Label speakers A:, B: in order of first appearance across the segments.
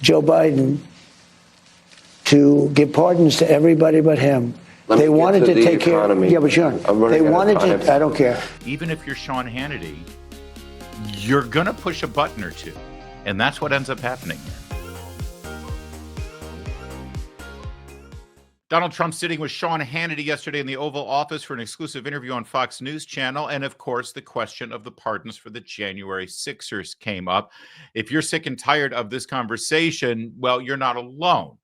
A: Joe Biden to give pardons to everybody but him. They wanted to take care of, yeah, but Sean, they wanted to, I don't care.
B: Even if you're Sean Hannity, you're going to push a button or two. And that's what ends up happening here. Donald Trump sitting with Sean Hannity yesterday in the Oval Office for an exclusive interview on Fox News Channel. And of course, the question of the pardons for the January 6ers came up. If you're sick and tired of this conversation, well, you're not alone.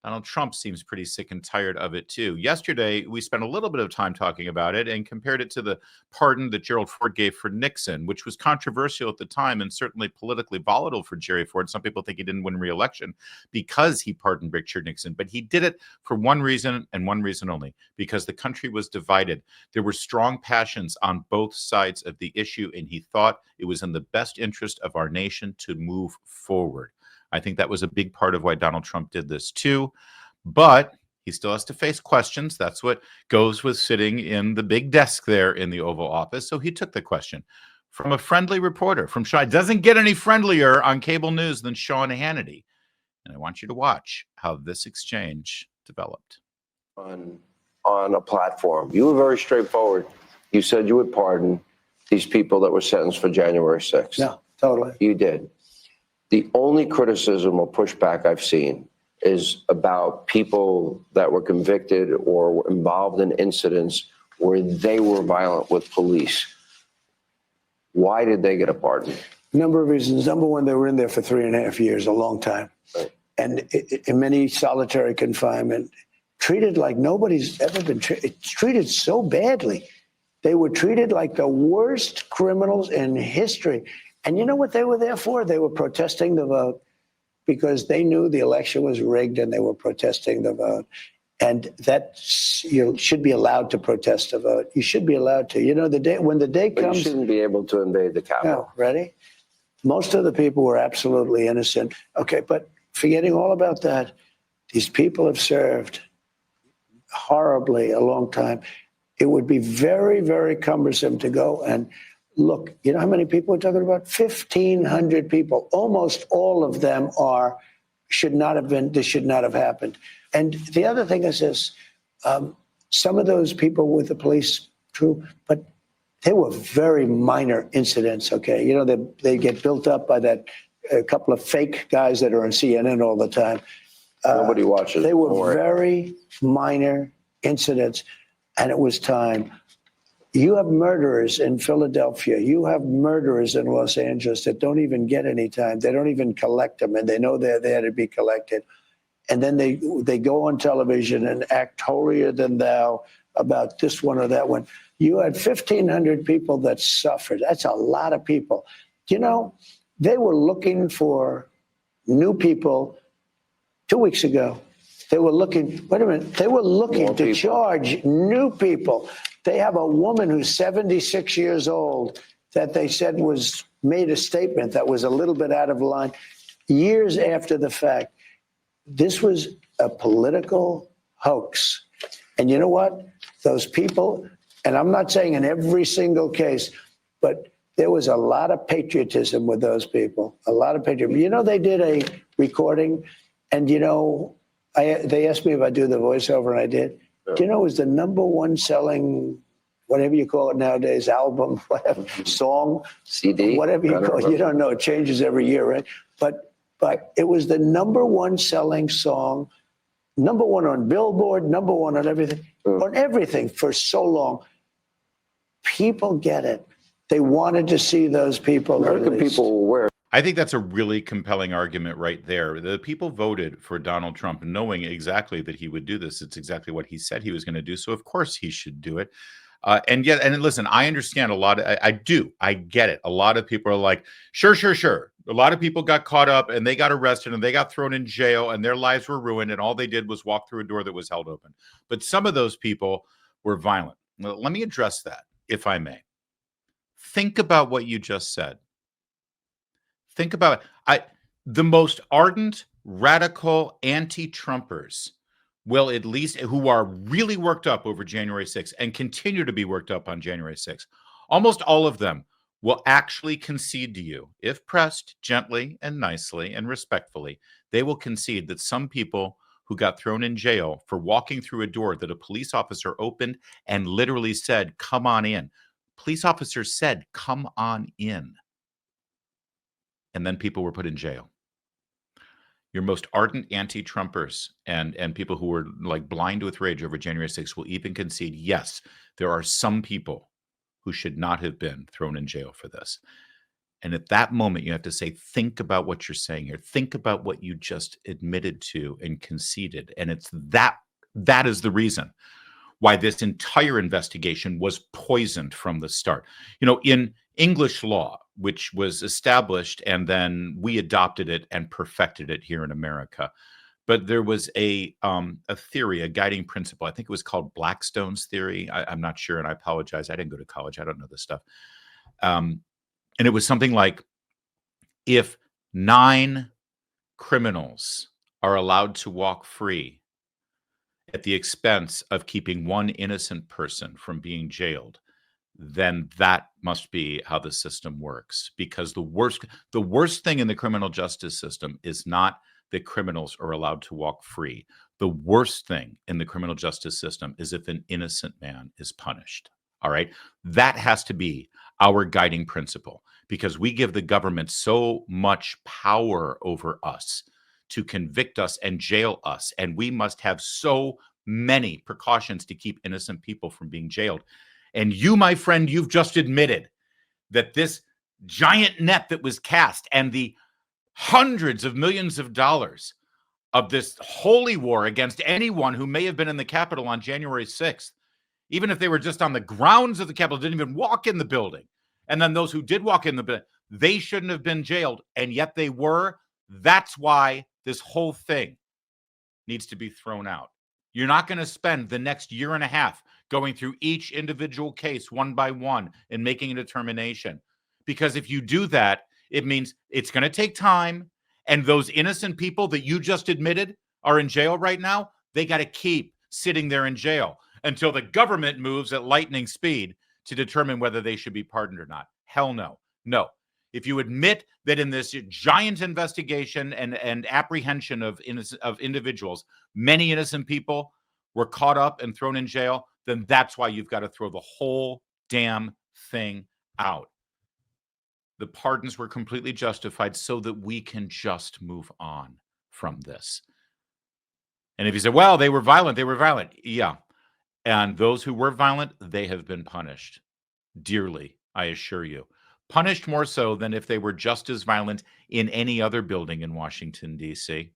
B: Donald Trump seems pretty sick and tired of it, too. Yesterday, we spent a little bit of time talking about it and compared it to the pardon that Gerald Ford gave for Nixon, which was controversial at the time and certainly politically volatile for Jerry Ford. Some people think he didn't win re-election because he pardoned Richard Nixon, but he did it for one reason and one reason only, because the country was divided. There were strong passions on both sides of the issue, and he thought it was in the best interest of our nation to move forward. I think that was a big part of why Donald Trump did this too, but he still has to face questions. That's what goes with sitting in the big desk there in the Oval Office. So he took the question from a friendly reporter from Sean. It doesn't get any friendlier on cable news than Sean Hannity. And I want you to watch how this exchange developed.
C: On a platform, you were very straightforward. You said you would pardon these people that were sentenced for January 6th.
A: No, totally.
C: You did. The only criticism or pushback I've seen is about people that were convicted or were involved in incidents where they were violent with police. Why did they get a pardon?
A: A number of reasons. Number one, they were in there for 3.5 years, a long time.
C: Right.
A: And in many solitary confinement, treated like nobody's ever been treated so badly. They were treated like the worst criminals in history. And you know what they were there for? They were protesting the vote because they knew the election was rigged and they were protesting the vote. And that you should be allowed to protest the vote. You should be allowed to. You know, when the day comes.
C: But you shouldn't be able to invade the Capitol.
A: No, ready? Most of the people were absolutely innocent. Okay, but forgetting all about that, these people have served horribly a long time. It would be very, very cumbersome to go and look. You know how many people we're talking about? 1,500 people. Almost all of them should not have been. This should not have happened. And the other thing is this: some of those people with the police, true, but they were very minor incidents. Okay, you know they get built up by that a couple of fake guys that are on CNN all the time.
C: Nobody watches.
A: They were very minor incidents, and it was time. You have murderers in Philadelphia. You have murderers in Los Angeles that don't even get any time. They don't even collect them, and they know they're there to be collected. And then they go on television and act holier than thou about this one or that one. You had 1,500 people that suffered. That's a lot of people. You know, they were looking for new people 2 weeks ago. They were looking, wait a minute, they were looking to charge new people. They have a woman who's 76 years old that they said made a statement that was a little bit out of line years after the fact. This was a political hoax. And you know what? Those people, and I'm not saying in every single case, but there was a lot of patriotism with those people, a lot of patriotism. You know, they did a recording and, you know, they asked me if I do the voiceover, and I did. Yeah. Do you know it was the #1 selling, whatever you call it nowadays, album, whatever, song,
C: CD,
A: whatever you call it. You don't know. It changes every year, right? But it was the #1 selling song, #1 on Billboard, #1 on everything for so long. People get it. They wanted to see those people.
C: American people were.
B: I think that's a really compelling argument right there. The people voted for Donald Trump knowing exactly that he would do this. It's exactly what he said he was going to do. So, of course, he should do it. And listen, I understand a lot. I get it. A lot of people are like, sure. A lot of people got caught up and they got arrested and they got thrown in jail and their lives were ruined. And all they did was walk through a door that was held open. But some of those people were violent. Well, let me address that, if I may. Think about what you just said. Think about it. The most ardent, radical anti-Trumpers will at least, who are really worked up over January 6th and continue to be worked up on January 6th, almost all of them will actually concede to you, if pressed gently and nicely and respectfully, they will concede that some people who got thrown in jail for walking through a door that a police officer opened and literally said, "Come on in." Police officers said, "Come on in." And then people were put in jail. Your most ardent anti-Trumpers and people who were like blind with rage over January 6th will even concede, yes, there are some people who should not have been thrown in jail for this. And at that moment, you have to say, think about what you're saying here. Think about what you just admitted to and conceded. And it's that is the reason why this entire investigation was poisoned from the start. You know, in English law, which was established and then we adopted it and perfected it here in America. But there was a theory, a guiding principle. I think it was called Blackstone's theory. I'm not sure, and I apologize. I didn't go to college. I don't know this stuff. And it was something like, if 9 criminals are allowed to walk free at the expense of keeping one innocent person from being jailed, then that must be how the system works. Because the worst thing in the criminal justice system is not that criminals are allowed to walk free. The worst thing in the criminal justice system is if an innocent man is punished. All right. That has to be our guiding principle, because we give the government so much power over us to convict us and jail us. And we must have so many precautions to keep innocent people from being jailed. And you, my friend, you've just admitted that this giant net that was cast and the hundreds of millions of dollars of this holy war against anyone who may have been in the Capitol on January 6th, even if they were just on the grounds of the Capitol, didn't even walk in the building. And then those who did walk in the building, they shouldn't have been jailed. And yet they were. That's why this whole thing needs to be thrown out. You're not going to spend the next year and a half going through each individual case one by one and making a determination. Because if you do that, it means it's going to take time. And those innocent people that you just admitted are in jail right now, they got to keep sitting there in jail until the government moves at lightning speed to determine whether they should be pardoned or not. Hell no. No. If you admit that in this giant investigation and apprehension of individuals, many innocent people were caught up and thrown in jail, then that's why you've got to throw the whole damn thing out. The pardons were completely justified so that we can just move on from this. And if you say, well, they were violent. Yeah. And those who were violent, they have been punished dearly, I assure you. Punished more so than if they were just as violent in any other building in Washington, D.C.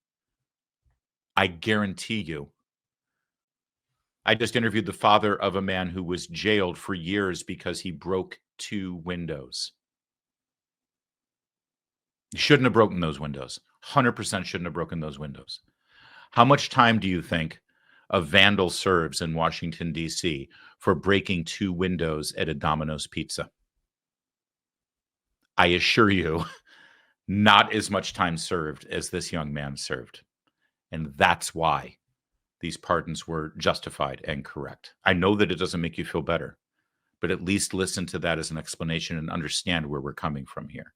B: I guarantee you. I just interviewed the father of a man who was jailed for years because he broke 2 windows. He shouldn't have broken those windows. 100% shouldn't have broken those windows. How much time do you think a vandal serves in Washington, D.C. for breaking 2 windows at a Domino's Pizza? I assure you, not as much time served as this young man served. And that's why these pardons were justified and correct. I know that it doesn't make you feel better, but at least listen to that as an explanation and understand where we're coming from here.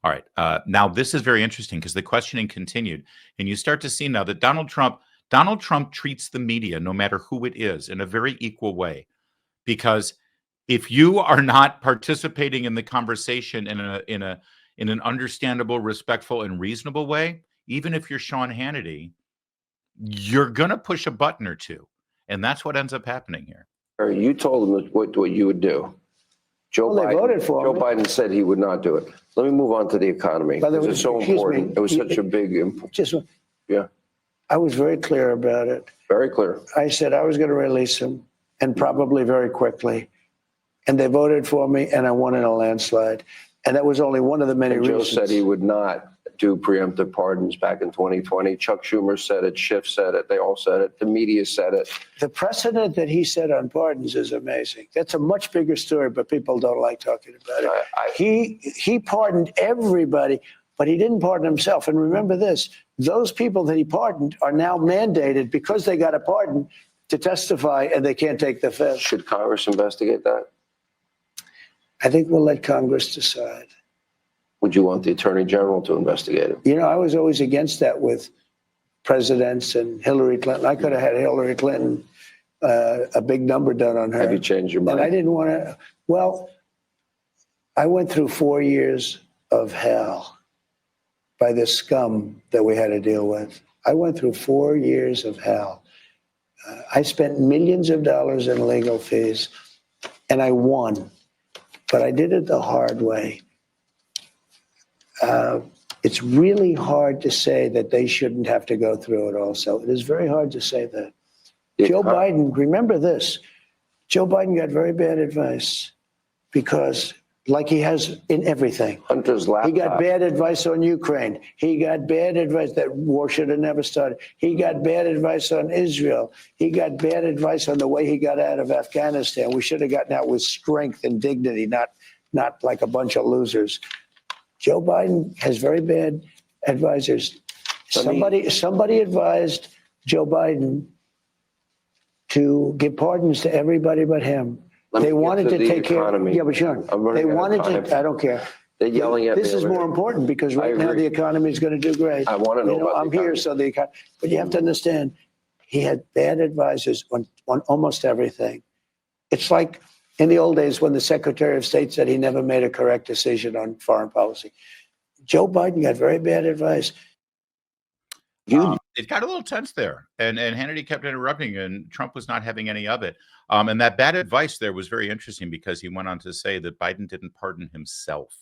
B: All right. Now, this is very interesting because the questioning continued, and you start to see now that Donald Trump treats the media, no matter who it is, in a very equal way. Because if you are not participating in the conversation in an understandable, respectful, and reasonable way, even if you're Sean Hannity, you're going to push a button or two. And that's what ends up happening here.
C: You told them what you would do. Joe Biden said he would not do it. Let me move on to the economy. Because it's so important. It was such a big yeah.
A: I was very clear about it.
C: Very clear.
A: I said I was going to release him, and probably very quickly. And they voted for me, and I won in a landslide. And that was only one of the many reasons.
C: Joe said he would not do preemptive pardons back in 2020. Chuck Schumer said it. Schiff said it. They all said it. The media said it.
A: The precedent that he set on pardons is amazing. That's a much bigger story, but people don't like talking about it. He pardoned everybody, but he didn't pardon himself. And remember this, those people that he pardoned are now mandated, because they got a pardon, to testify, and they can't take the fifth.
C: Should Congress investigate that?
A: I think we'll let Congress decide.
C: Would you want the Attorney General to investigate it?
A: You know, I was always against that with presidents and Hillary Clinton. I could have had Hillary Clinton, a big number done on her.
C: Have you changed your mind?
A: And I didn't want to. Well, I went through 4 years of hell by the scum that we had to deal with. I went through 4 years of hell. I spent millions of dollars in legal fees, and I won. But I did it the hard way. It's really hard to say that they shouldn't have to go through it also. It is very hard to say that. Joe Biden, remember this, Joe Biden got very bad advice because, like he has in everything,
C: Hunter's laptop.
A: he got bad advice on Ukraine. He got bad advice that war should have never started. He got bad advice on Israel. He got bad advice on the way he got out of Afghanistan. We should have gotten out with strength and dignity, not like a bunch of losers. Joe Biden has very bad advisors. Somebody advised Joe Biden to give pardons to everybody but him. They wanted to take care of. Yeah, but Sean, they wanted to. I don't care.
C: They're yelling at me.
A: This is more important because right now the economy is going to do great.
C: I want to know about
A: I'm here, so the economy. But you have to understand, he had bad advisors on almost everything. It's like in the old days when the Secretary of State said he never made a correct decision on foreign policy. Joe Biden got very bad advice.
B: It got a little tense there, and Hannity kept interrupting, and Trump was not having any of it. And that bad advice there was very interesting because he went on to say that Biden didn't pardon himself,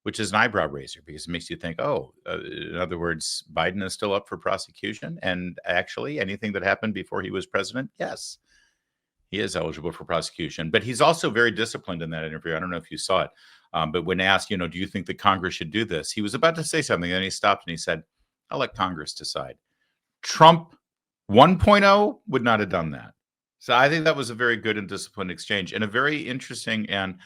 B: which is an eyebrow raiser because it makes you think, in other words, Biden is still up for prosecution. And actually, anything that happened before he was president, yes, he is eligible for prosecution. But he's also very disciplined in that interview. I don't know if you saw it, but when asked, do you think that Congress should do this? He was about to say something, and he stopped and he said, I'll let Congress decide. Trump 1.0 would not have done that. So I think that was a very good and disciplined exchange and a very interesting and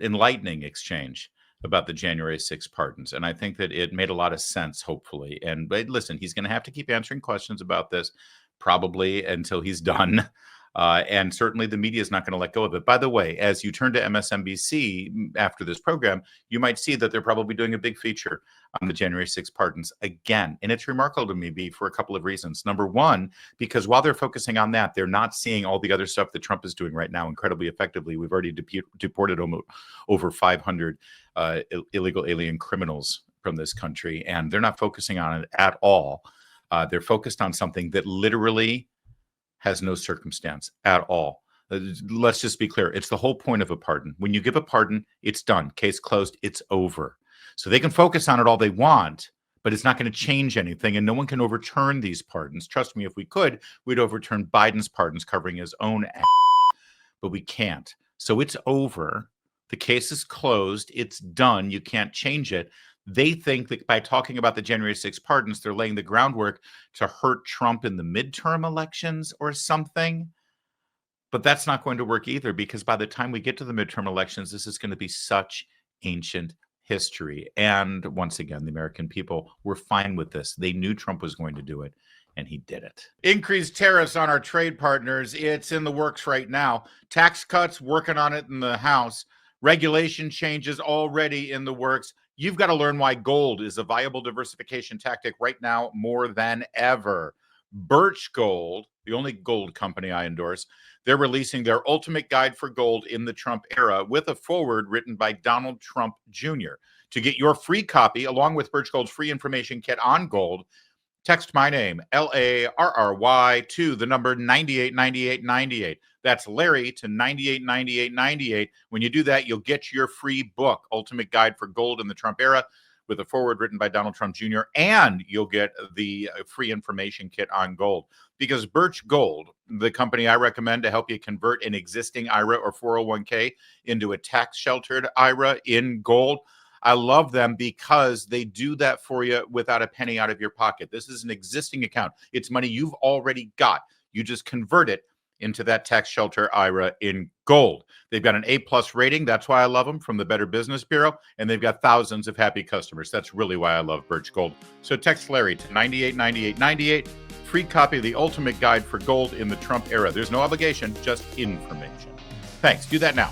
B: enlightening exchange about the January 6 pardons. And I think that it made a lot of sense, hopefully. But listen, he's going to have to keep answering questions about this probably until he's done. And certainly the media is not going to let go of it. By the way, as you turn to MSNBC after this program, you might see that they're probably doing a big feature on the January 6 pardons again. And it's remarkable to me, B, for a couple of reasons. Number one, because while they're focusing on that, they're not seeing all the other stuff that Trump is doing right now incredibly effectively. We've already deported over 500 illegal alien criminals from this country, and they're not focusing on it at all. They're focused on something that literally has no circumstance at all. Let's just be clear. It's the whole point of a pardon. When you give a pardon, it's done. Case closed. It's over. So they can focus on it all they want, but it's not going to change anything, and no one can overturn these pardons. Trust me, if we could, we'd overturn Biden's pardons covering his own ass, but we can't. So it's over. The case is closed. It's done. You can't change it. They think that by talking about the January 6 pardons, they're laying the groundwork to hurt Trump in the midterm elections or something. But that's not going to work either, because by the time we get to the midterm elections, this is going to be such ancient history. And once again, the American people were fine with this. They knew Trump was going to do it, and he did it. Increased tariffs on our trade partners. It's in the works right now. Tax cuts, working on it in the House. Regulation changes already in the works. You've got to learn why gold is a viable diversification tactic right now more than ever. Birch Gold, the only gold company I endorse, they're releasing their ultimate guide for gold in the Trump era with a foreword written by Donald Trump Jr. To get your free copy, along with Birch Gold's free information kit on gold, text my name, Larry, to the number 989898. That's Larry to 989898. When you do that, you'll get your free book, Ultimate Guide for Gold in the Trump Era, with a foreword written by Donald Trump Jr., and you'll get the free information kit on gold. Because Birch Gold, the company I recommend to help you convert an existing IRA or 401k into a tax-sheltered IRA in gold, I love them because they do that for you without a penny out of your pocket. This is an existing account. It's money you've already got. You just convert it into that tax shelter IRA in gold. They've got an A+ rating. That's why I love them, from the Better Business Bureau. And they've got thousands of happy customers. That's really why I love Birch Gold. So text Larry to 989898. Free copy of the Ultimate Guide for Gold in the Trump Era. There's no obligation, just information. Thanks. Do that now.